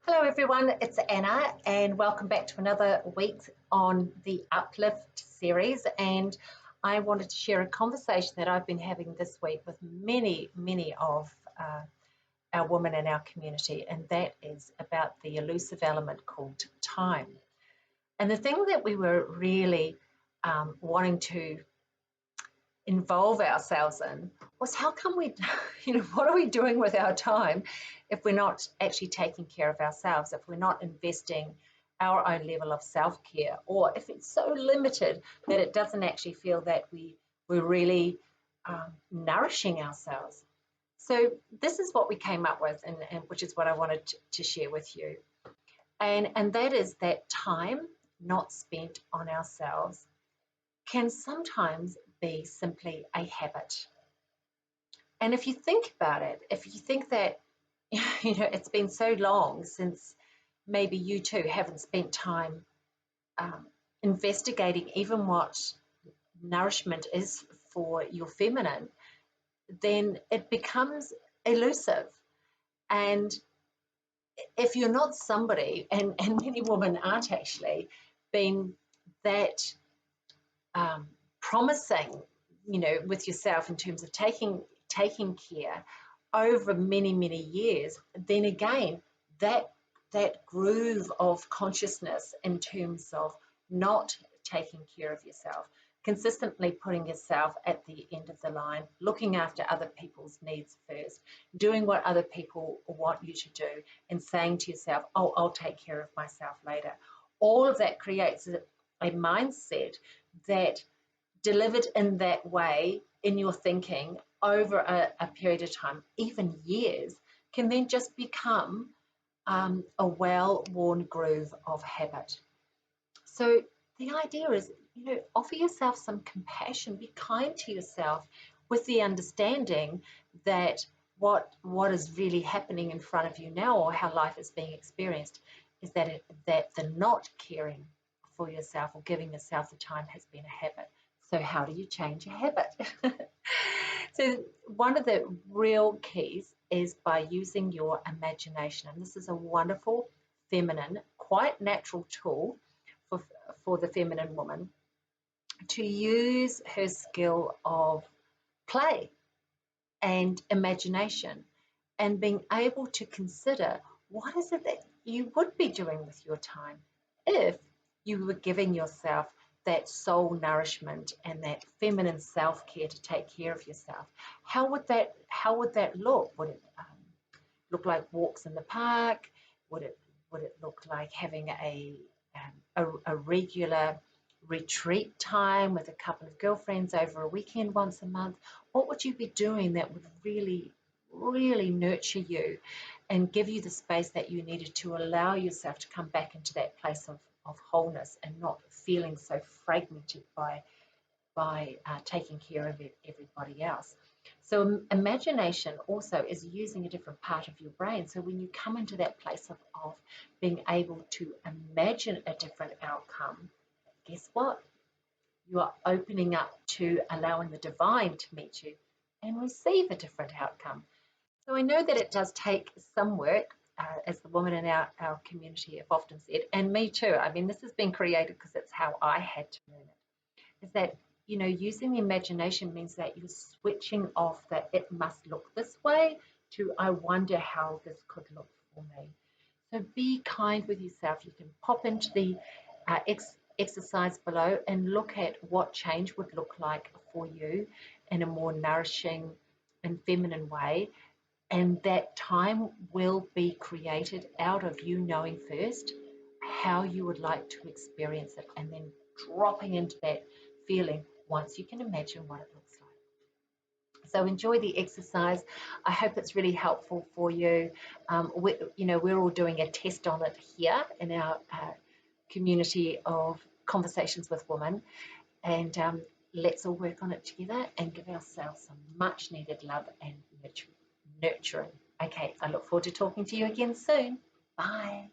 Hello everyone, it's Anna and welcome back to another week on the Uplift series. And I wanted to share a conversation that I've been having this week with many of our women in our community, and that is about the elusive element called time. And the thing that we were really wanting to involve ourselves in was how come we, what are we doing with our time if we're not actually taking care of ourselves, if we're not investing our own level of self-care, or if it's so limited that it doesn't actually feel that we're really nourishing ourselves. So this is what we came up with, and which is what I wanted to share with you. And that is that time not spent on ourselves can sometimes be simply a habit. And if you think about it, if you think that, it's been so long since maybe you too haven't spent time investigating even what nourishment is for your feminine, then it becomes elusive. And if you're not somebody, and many women aren't actually, being that promising, with yourself in terms of taking care over many years, then again, that groove of consciousness in terms of not taking care of yourself, consistently putting yourself at the end of the line, looking after other people's needs first, doing what other people want you to do, and saying to yourself, oh, I'll take care of myself later. All of that creates a mindset that, delivered in that way in your thinking over a period of time, even years, can then just become a well-worn groove of habit. So the idea is, offer yourself some compassion, be kind to yourself, with the understanding that what is really happening in front of you now, or how life is being experienced, is that the not caring for yourself or giving yourself the time has been a habit. So how do you change a habit? So one of the real keys is by using your imagination. And this is a wonderful, feminine, quite natural tool for the feminine woman to use her skill of play and imagination, and being able to consider what is it that you would be doing with your time if you were giving yourself that soul nourishment and that feminine self-care to take care of yourself. How would that look? Would it look like walks in the park? Would it look like having a regular retreat time with a couple of girlfriends over a weekend once a month? What would you be doing that would really nurture you and give you the space that you needed to allow yourself to come back into that place of wholeness and not feeling so fragmented by taking care of everybody else? So imagination also is using a different part of your brain. So when you come into that place of being able to imagine a different outcome, guess what? You are opening up to allowing the divine to meet you and receive a different outcome. So I know that it does take some work, as the women in our community have often said, and me too. I mean, this has been created because it's how I had to learn it. Is that, using the imagination means that you're switching off that it must look this way to I wonder how this could look for me. So be kind with yourself. You can pop into the exercise below and look at what change would look like for you in a more nourishing and feminine way. And that time will be created out of you knowing first how you would like to experience it, and then dropping into that feeling once you can imagine what it looks like. So enjoy the exercise. I hope it's really helpful for you. We're all doing a test on it here in our community of conversations with women, and let's all work on it together and give ourselves some much needed love and nurturing. Okay, I look forward to talking to you again soon. Bye.